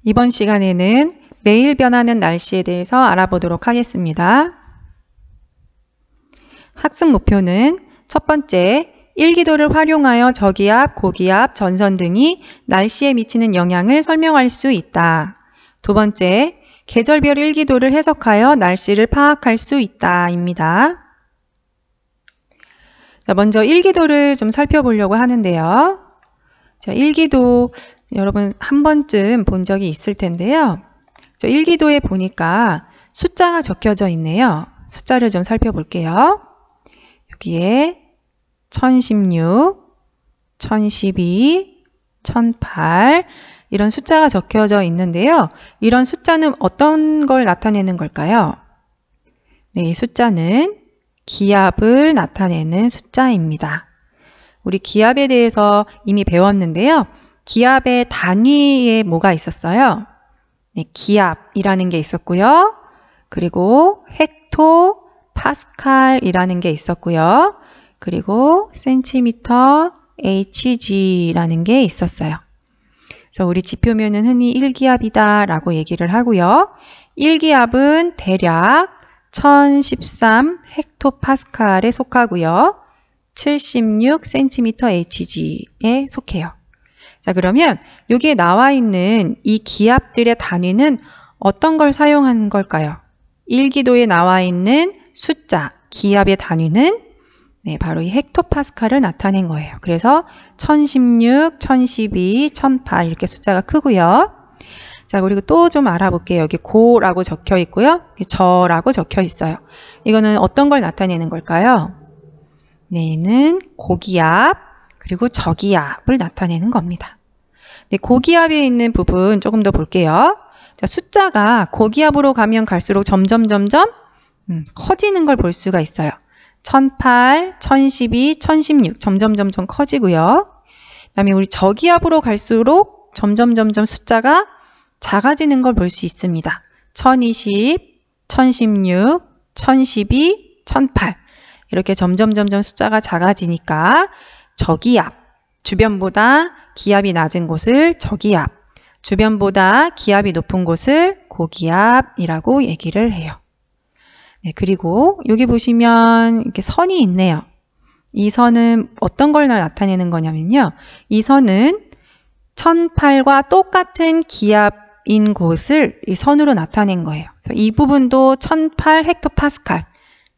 이번 시간에는 매일 변하는 날씨에 대해서 알아보도록 하겠습니다. 학습 목표는 첫 번째, 일기도를 활용하여 저기압, 고기압, 전선 등이 날씨에 미치는 영향을 설명할 수 있다. 두 번째, 계절별 일기도를 해석하여 날씨를 파악할 수 있다 입니다. 자, 먼저 일기도를 좀 살펴보려고 하는데요. 자, 일기도 여러분 한 번쯤 본 적이 있을 텐데요. 저 일기도에 보니까 숫자가 적혀져 있네요. 숫자를 좀 살펴볼게요. 여기에 1016, 1012, 1008 이런 숫자가 적혀져 있는데요. 이런 숫자는 어떤 걸 나타내는 걸까요? 네, 이 숫자는 기압을 나타내는 숫자입니다. 우리 기압에 대해서 이미 배웠는데요. 기압의 단위에 뭐가 있었어요? 네, 기압이라는 게 있었고요. 그리고 헥토, 파스칼이라는 게 있었고요. 그리고 센티미터, HG라는 게 있었어요. 그래서 우리 지표면은 흔히 1기압이다 라고 얘기를 하고요. 1기압은 대략 1013 헥토파스칼에 속하고요. 76 센티미터 HG에 속해요. 자, 그러면 여기에 나와 있는 이 기압들의 단위는 어떤 걸 사용한 걸까요? 일기도에 나와 있는 숫자, 기압의 단위는 네, 바로 이 헥토파스칼을 나타낸 거예요. 그래서 1016, 1012, 1008 이렇게 숫자가 크고요. 자, 그리고 또 좀 알아볼게요. 여기 고라고 적혀 있고요. 여기 저라고 적혀 있어요. 이거는 어떤 걸 나타내는 걸까요? 네, 얘는 고기압 그리고 저기압을 나타내는 겁니다. 네, 고기압에 있는 부분 조금 더 볼게요. 자, 숫자가 고기압으로 가면 갈수록 점점 커지는 걸 볼 수가 있어요. 1008, 1012, 1016 점점 커지고요. 그다음에 우리 저기압으로 갈수록 점점 숫자가 작아지는 걸 볼 수 있습니다. 1020, 1016, 1012, 1008 이렇게 점점 숫자가 작아지니까 저기압, 주변보다 기압이 낮은 곳을 저기압, 주변보다 기압이 높은 곳을 고기압이라고 얘기를 해요. 네, 그리고 여기 보시면 이렇게 선이 있네요. 이 선은 어떤 걸 나타내는 거냐면요. 이 선은 1008과 똑같은 기압인 곳을 이 선으로 나타낸 거예요. 그래서 이 부분도 1008 헥토파스칼,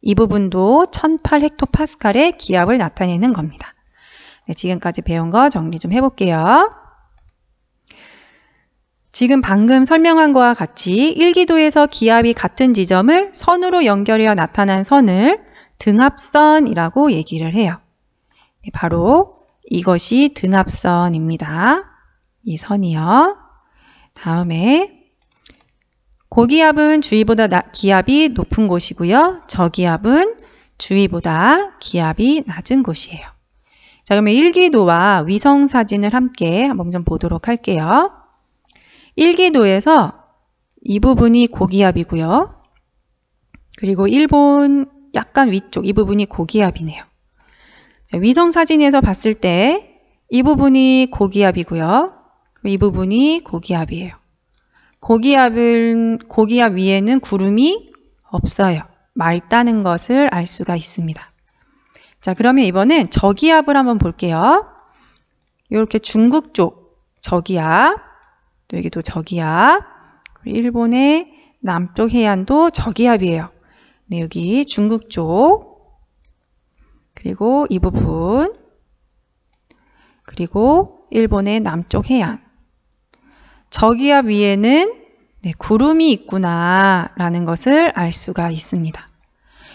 이 부분도 1008 헥토파스칼의 기압을 나타내는 겁니다. 네, 지금까지 배운 거 정리 좀 해볼게요. 지금 방금 설명한 것과 같이 일기도에서 기압이 같은 지점을 선으로 연결하여 나타난 선을 등압선이라고 얘기를 해요. 네, 바로 이것이 등압선입니다. 이 선이요. 다음에 고기압은 주위보다 기압이 높은 곳이고요. 저기압은 주위보다 기압이 낮은 곳이에요. 자, 그러면 일기도와 위성사진을 함께 한번 좀 보도록 할게요. 일기도에서 이 부분이 고기압이고요. 그리고 일본 약간 위쪽 이 부분이 고기압이네요. 자, 위성사진에서 봤을 때 이 부분이 고기압이고요. 이 부분이 고기압이에요. 고기압 위에는 구름이 없어요. 맑다는 것을 알 수가 있습니다. 자, 그러면 이번엔 저기압을 한번 볼게요. 이렇게 중국 쪽 저기압, 또 여기도 저기압, 그리고 일본의 남쪽 해안도 저기압이에요. 네, 여기 중국 쪽, 그리고 이 부분, 그리고 일본의 남쪽 해안. 저기압 위에는 네, 구름이 있구나라는 것을 알 수가 있습니다.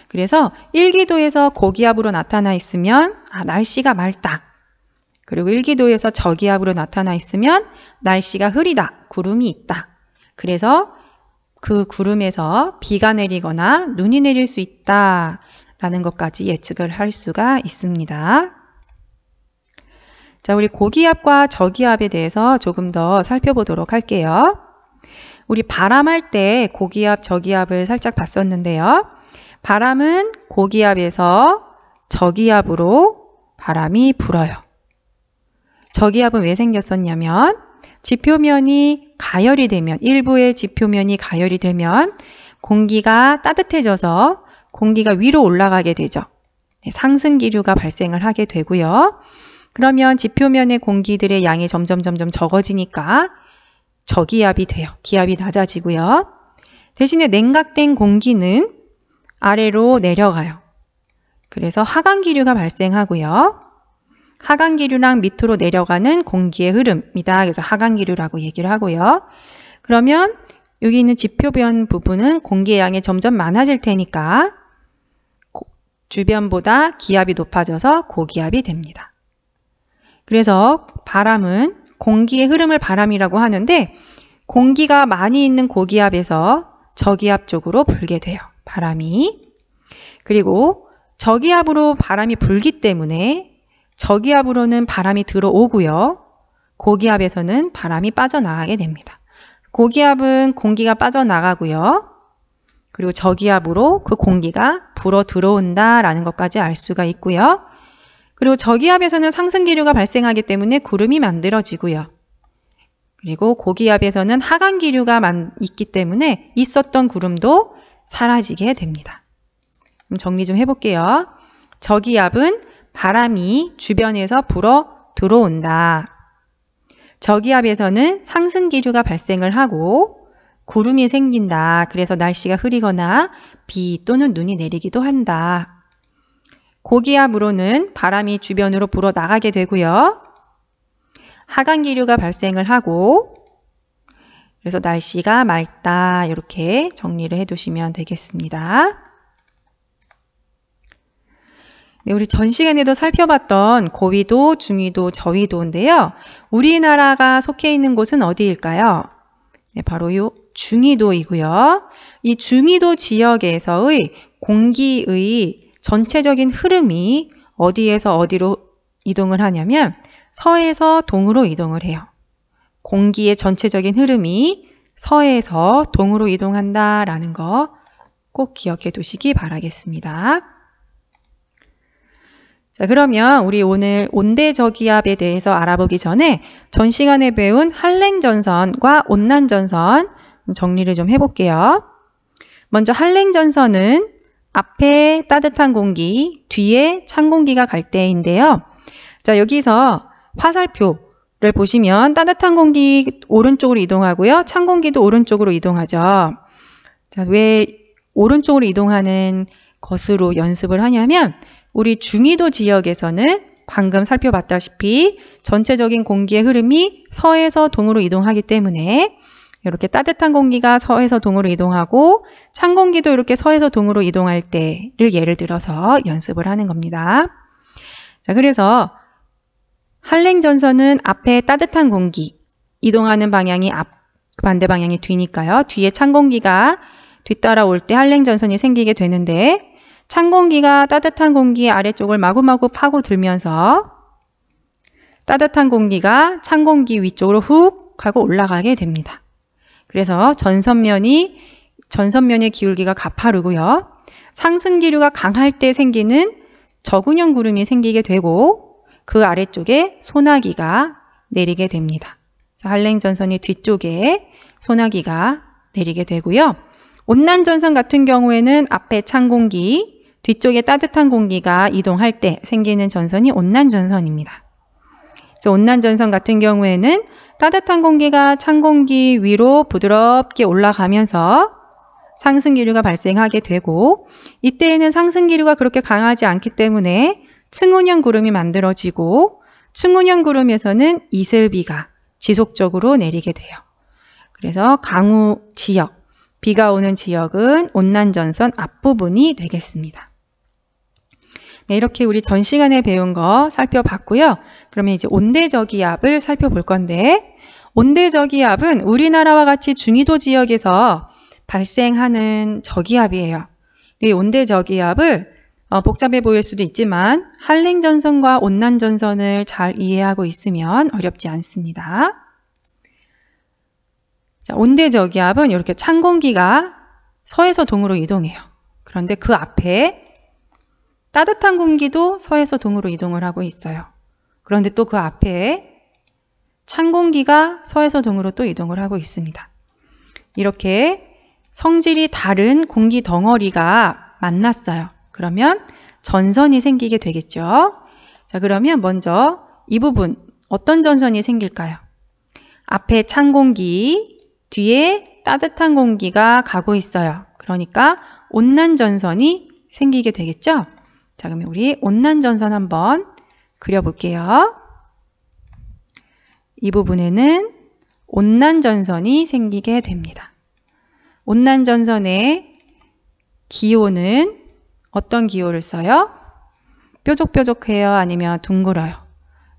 그래서 일기도에서 고기압으로 나타나 있으면 날씨가 맑다. 그리고 일기도에서 저기압으로 나타나 있으면 날씨가 흐리다. 구름이 있다. 그래서 그 구름에서 비가 내리거나 눈이 내릴 수 있다라는 것까지 예측을 할 수가 있습니다. 자, 우리 고기압과 저기압에 대해서 조금 더 살펴보도록 할게요. 우리 바람할 때 고기압, 저기압을 살짝 봤었는데요. 바람은 고기압에서 저기압으로 바람이 불어요. 저기압은 왜 생겼었냐면 지표면이 가열이 되면, 일부의 지표면이 가열이 되면 공기가 따뜻해져서 공기가 위로 올라가게 되죠. 상승기류가 발생을 하게 되고요. 그러면 지표면의 공기들의 양이 점점 적어지니까 저기압이 돼요. 기압이 낮아지고요. 대신에 냉각된 공기는 아래로 내려가요. 그래서 하강기류가 발생하고요. 하강기류랑 밑으로 내려가는 공기의 흐름입니다. 그래서 하강기류라고 얘기를 하고요. 그러면 여기 있는 지표면 부분은 공기의 양이 점점 많아질 테니까 주변보다 기압이 높아져서 고기압이 됩니다. 그래서 바람은 공기의 흐름을 바람이라고 하는데 공기가 많이 있는 고기압에서 저기압 쪽으로 불게 돼요. 바람이. 그리고 저기압으로 바람이 불기 때문에 저기압으로는 바람이 들어오고요. 고기압에서는 바람이 빠져나가게 됩니다. 고기압은 공기가 빠져나가고요. 그리고 저기압으로 그 공기가 불어 들어온다라는 것까지 알 수가 있고요. 그리고 저기압에서는 상승기류가 발생하기 때문에 구름이 만들어지고요. 그리고 고기압에서는 하강기류가 있기 때문에 있었던 구름도 사라지게 됩니다. 그럼 정리 좀 해볼게요. 저기압은 바람이 주변에서 불어 들어온다. 저기압에서는 상승기류가 발생을 하고 구름이 생긴다. 그래서 날씨가 흐리거나 비 또는 눈이 내리기도 한다. 고기압으로는 바람이 주변으로 불어 나가게 되고요. 하강기류가 발생을 하고 그래서 날씨가 맑다. 이렇게 정리를 해두시면 되겠습니다. 네, 우리 전 시간에도 살펴봤던 고위도, 중위도, 저위도인데요. 우리나라가 속해 있는 곳은 어디일까요? 네, 바로 이 중위도이고요. 이 중위도 지역에서의 공기의 전체적인 흐름이 어디에서 어디로 이동을 하냐면 서에서 동으로 이동을 해요. 공기의 전체적인 흐름이 서에서 동으로 이동한다라는 거 꼭 기억해 두시기 바라겠습니다. 자, 그러면 우리 오늘 온대저기압에 대해서 알아보기 전에 전 시간에 배운 한랭전선과 온난전선 정리를 좀 해볼게요. 먼저 한랭전선은 앞에 따뜻한 공기, 뒤에 찬 공기가 갈 때인데요. 자, 여기서 화살표를 보시면 따뜻한 공기 오른쪽으로 이동하고요. 찬 공기도 오른쪽으로 이동하죠. 자, 왜 오른쪽으로 이동하는 것으로 연습을 하냐면 우리 중위도 지역에서는 방금 살펴봤다시피 전체적인 공기의 흐름이 서에서 동으로 이동하기 때문에 이렇게 따뜻한 공기가 서에서 동으로 이동하고 찬 공기도 이렇게 서에서 동으로 이동할 때를 예를 들어서 연습을 하는 겁니다. 자, 그래서 한랭전선은 앞에 따뜻한 공기 이동하는 방향이 앞, 반대 방향이 뒤니까요. 뒤에 찬 공기가 뒤따라올 때 한랭전선이 생기게 되는데 찬 공기가 따뜻한 공기 아래쪽을 마구마구 파고들면서 따뜻한 공기가 찬 공기 위쪽으로 훅 하고 올라가게 됩니다. 그래서 전선면의 기울기가 가파르고요. 상승기류가 강할 때 생기는 저근형 구름이 생기게 되고 그 아래쪽에 소나기가 내리게 됩니다. 한랭전선이 뒤쪽에 소나기가 내리게 되고요. 온난전선 같은 경우에는 앞에 찬 공기, 뒤쪽에 따뜻한 공기가 이동할 때 생기는 전선이 온난전선입니다. 그래서 온난전선 같은 경우에는 따뜻한 공기가 찬 공기 위로 부드럽게 올라가면서 상승기류가 발생하게 되고 이때에는 상승기류가 그렇게 강하지 않기 때문에 층운형 구름이 만들어지고 층운형 구름에서는 이슬비가 지속적으로 내리게 돼요. 그래서 강우 지역, 비가 오는 지역은 온난전선 앞부분이 되겠습니다. 네, 이렇게 우리 전 시간에 배운 거 살펴봤고요. 그러면 이제 온대저기압을 살펴볼 건데 온대저기압은 우리나라와 같이 중위도 지역에서 발생하는 저기압이에요. 이 온대저기압을 복잡해 보일 수도 있지만 한랭전선과 온난전선을 잘 이해하고 있으면 어렵지 않습니다. 자, 온대저기압은 이렇게 찬 공기가 서에서 동으로 이동해요. 그런데 그 앞에 따뜻한 공기도 서에서 동으로 이동을 하고 있어요. 그런데 또 그 앞에 찬 공기가 서에서 동으로 또 이동을 하고 있습니다. 이렇게 성질이 다른 공기 덩어리가 만났어요. 그러면 전선이 생기게 되겠죠. 자, 그러면 먼저 이 부분 어떤 전선이 생길까요? 앞에 찬 공기, 뒤에 따뜻한 공기가 가고 있어요. 그러니까 온난 전선이 생기게 되겠죠. 자, 그러면 우리 온난 전선 한번 그려볼게요. 이 부분에는 온난 전선이 생기게 됩니다. 온난 전선의 기호는 어떤 기호를 써요? 뾰족뾰족해요? 아니면 둥글어요?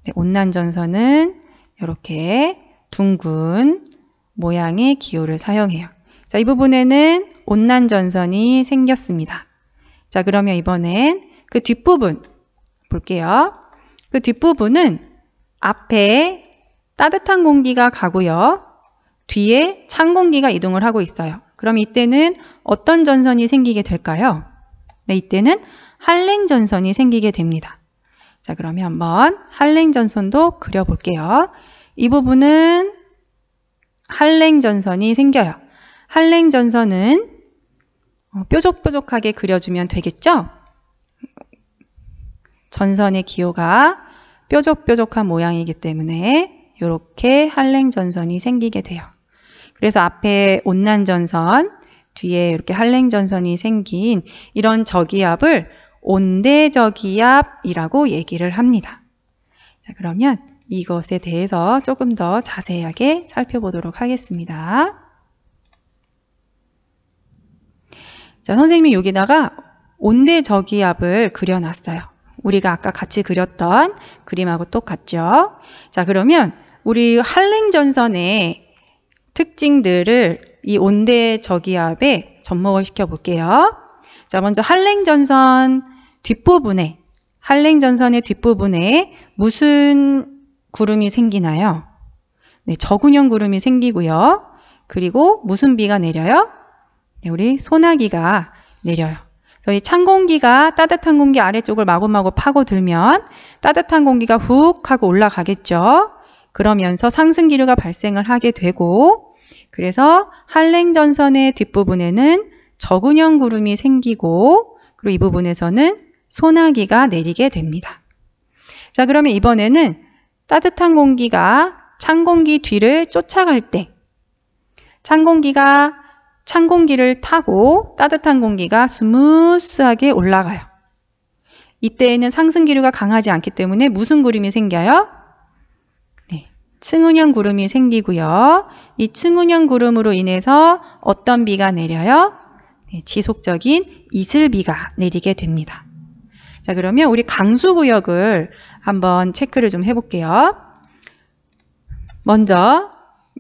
네, 온난 전선은 이렇게 둥근 모양의 기호를 사용해요. 자, 이 부분에는 온난 전선이 생겼습니다. 자, 그러면 이번엔 그 뒷부분 볼게요. 그 뒷부분은 앞에 따뜻한 공기가 가고요. 뒤에 찬 공기가 이동을 하고 있어요. 그럼 이때는 어떤 전선이 생기게 될까요? 네, 이때는 한랭전선이 생기게 됩니다. 자, 그러면 한번 한랭전선도 그려볼게요. 이 부분은 한랭전선이 생겨요. 한랭전선은 뾰족뾰족하게 그려주면 되겠죠? 전선의 기호가 뾰족뾰족한 모양이기 때문에 이렇게 한랭전선이 생기게 돼요. 그래서 앞에 온난전선, 뒤에 이렇게 한랭전선이 생긴 이런 저기압을 온대저기압이라고 얘기를 합니다. 자, 그러면 이것에 대해서 조금 더 자세하게 살펴보도록 하겠습니다. 자, 선생님이 여기다가 온대저기압을 그려놨어요. 우리가 아까 같이 그렸던 그림하고 똑같죠? 자, 그러면 우리 한랭전선의 특징들을 이 온대저기압에 접목을 시켜볼게요. 자, 먼저 한랭전선의 뒷부분에 무슨 구름이 생기나요? 네, 저군형 구름이 생기고요. 그리고 무슨 비가 내려요? 네, 우리 소나기가 내려요. 그래서 이 찬 공기가 따뜻한 공기 아래쪽을 마구마구 파고들면 따뜻한 공기가 훅 하고 올라가겠죠. 그러면서 상승기류가 발생을 하게 되고, 그래서 한랭전선의 뒷부분에는 저군형 구름이 생기고, 그리고 이 부분에서는 소나기가 내리게 됩니다. 자, 그러면 이번에는 따뜻한 공기가 찬 공기 뒤를 쫓아갈 때, 찬 공기를 타고 따뜻한 공기가 스무스하게 올라가요. 이때에는 상승기류가 강하지 않기 때문에 무슨 구름이 생겨요? 네, 층운형 구름이 생기고요. 이 층운형 구름으로 인해서 어떤 비가 내려요? 네, 지속적인 이슬비가 내리게 됩니다. 자, 그러면 우리 강수구역을 한번 체크를 좀 해볼게요. 먼저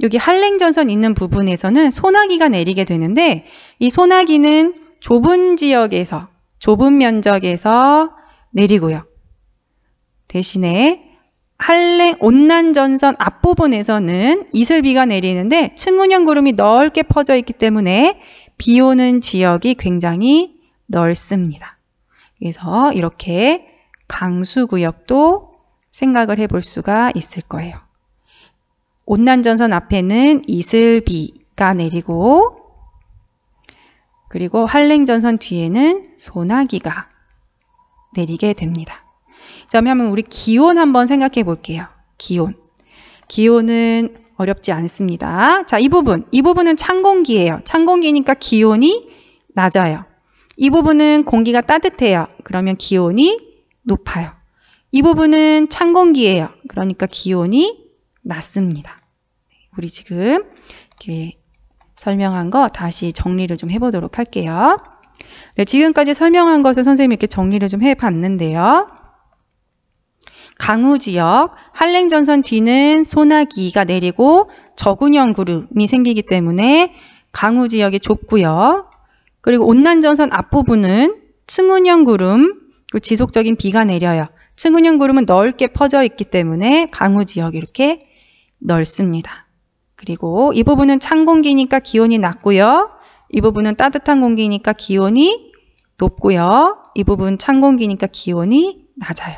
여기 한랭전선 있는 부분에서는 소나기가 내리게 되는데, 이 소나기는 좁은 지역에서, 좁은 면적에서 내리고요. 대신에 온난전선 앞부분에서는 이슬비가 내리는데 층운형 구름이 넓게 퍼져 있기 때문에 비 오는 지역이 굉장히 넓습니다. 그래서 이렇게 강수구역도 생각을 해볼 수가 있을 거예요. 온난전선 앞에는 이슬비가 내리고, 그리고 한랭전선 뒤에는 소나기가 내리게 됩니다. 자, 그러면 우리 기온 한번 생각해 볼게요. 기온은 어렵지 않습니다. 자, 이 부분은 찬 공기예요. 찬 공기니까 기온이 낮아요. 이 부분은 공기가 따뜻해요. 그러면 기온이 높아요. 이 부분은 찬 공기예요. 그러니까 기온이 낮습니다. 우리 지금 이렇게 설명한 거 다시 정리를 좀 해보도록 할게요. 네, 지금까지 설명한 것을 선생님이 이렇게 정리를 좀 해봤는데요. 강우지역, 한랭전선 뒤는 소나기가 내리고 저군형 구름이 생기기 때문에 강우지역이 좁고요. 그리고 온난전선 앞부분은 층운형 구름, 그리고 지속적인 비가 내려요. 층운형 구름은 넓게 퍼져 있기 때문에 강우지역이 이렇게 넓습니다. 그리고 이 부분은 찬 공기니까 기온이 낮고요. 이 부분은 따뜻한 공기니까 기온이 높고요. 이 부분 찬 공기니까 기온이 낮아요.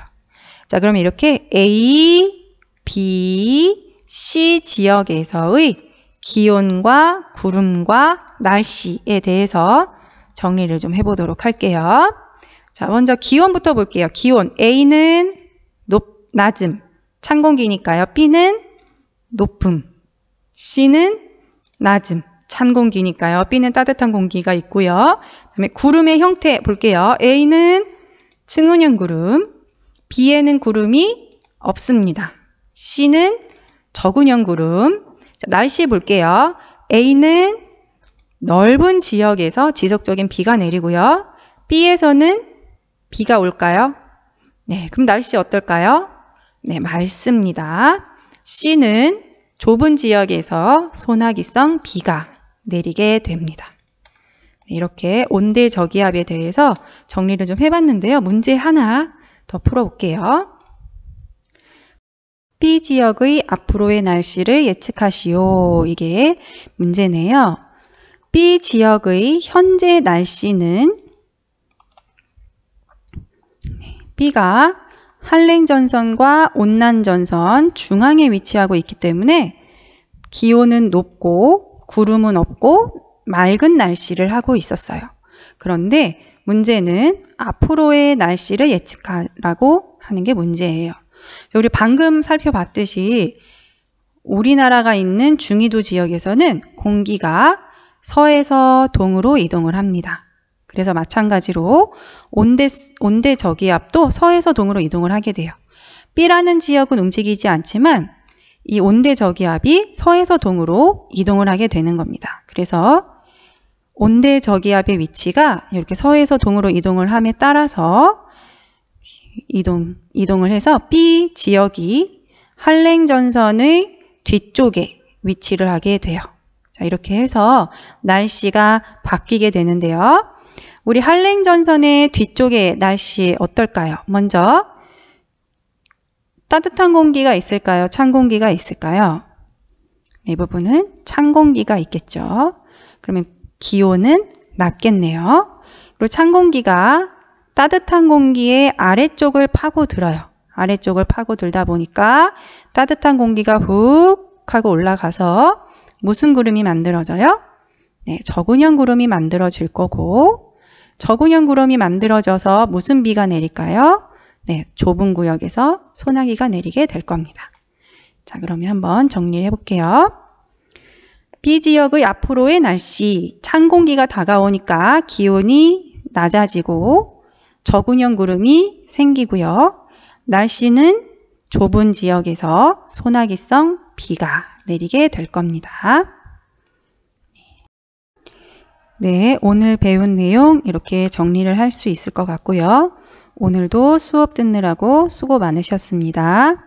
자, 그러면 이렇게 A, B, C 지역에서의 기온과 구름과 날씨에 대해서 정리를 좀 해보도록 할게요. 자, 먼저 기온부터 볼게요. 기온. A는 낮음, 찬 공기니까요. B는 높음, C는 낮음, 찬 공기니까요. B는 따뜻한 공기가 있고요. 그다음에 구름의 형태 볼게요. A는 층은형 구름, B에는 구름이 없습니다. C는 적은형 구름. 자, 날씨 볼게요. A는 넓은 지역에서 지속적인 비가 내리고요. B에서는 비가 올까요? 네, 그럼 날씨 어떨까요? 네, 맑습니다. C는 좁은 지역에서 소나기성 비가 내리게 됩니다. 네, 이렇게 온대저기압에 대해서 정리를 좀 해봤는데요. 문제 하나 더 풀어볼게요. B 지역의 앞으로의 날씨를 예측하시오. 이게 문제네요. B 지역의 현재 날씨는 B가 한랭전선과 온난전선 중앙에 위치하고 있기 때문에 기온은 높고 구름은 없고 맑은 날씨를 하고 있었어요. 그런데 문제는 앞으로의 날씨를 예측하라고 하는 게 문제예요. 우리 방금 살펴봤듯이 우리나라가 있는 중위도 지역에서는 공기가 서에서 동으로 이동을 합니다. 그래서 마찬가지로 온대 저기압도 서에서 동으로 이동을 하게 돼요. B라는 지역은 움직이지 않지만 이 온대 저기압이 서에서 동으로 이동을 하게 되는 겁니다. 그래서 온대 저기압의 위치가 이렇게 서에서 동으로 이동을 함에 따라서 이동을 해서 B 지역이 한랭전선의 뒤쪽에 위치를 하게 돼요. 자, 이렇게 해서 날씨가 바뀌게 되는데요. 우리 한랭전선의 뒤쪽에 날씨 어떨까요? 먼저 따뜻한 공기가 있을까요? 찬 공기가 있을까요? 이 부분은 찬 공기가 있겠죠. 그러면 기온은 낮겠네요. 그리고 찬 공기가 따뜻한 공기의 아래쪽을 파고들어요. 아래쪽을 파고들다 보니까 따뜻한 공기가 훅 하고 올라가서 무슨 구름이 만들어져요? 네, 적은형 구름이 만들어질 거고, 적은형 구름이 만들어져서 무슨 비가 내릴까요? 네, 좁은 구역에서 소나기가 내리게 될 겁니다. 자, 그러면 한번 정리해 볼게요. B 지역의 앞으로의 날씨, 찬 공기가 다가오니까 기온이 낮아지고 적은형 구름이 생기고요. 날씨는 좁은 지역에서 소나기성 비가 내리게 될 겁니다. 네, 오늘 배운 내용 이렇게 정리를 할 수 있을 것 같고요. 오늘도 수업 듣느라고 수고 많으셨습니다.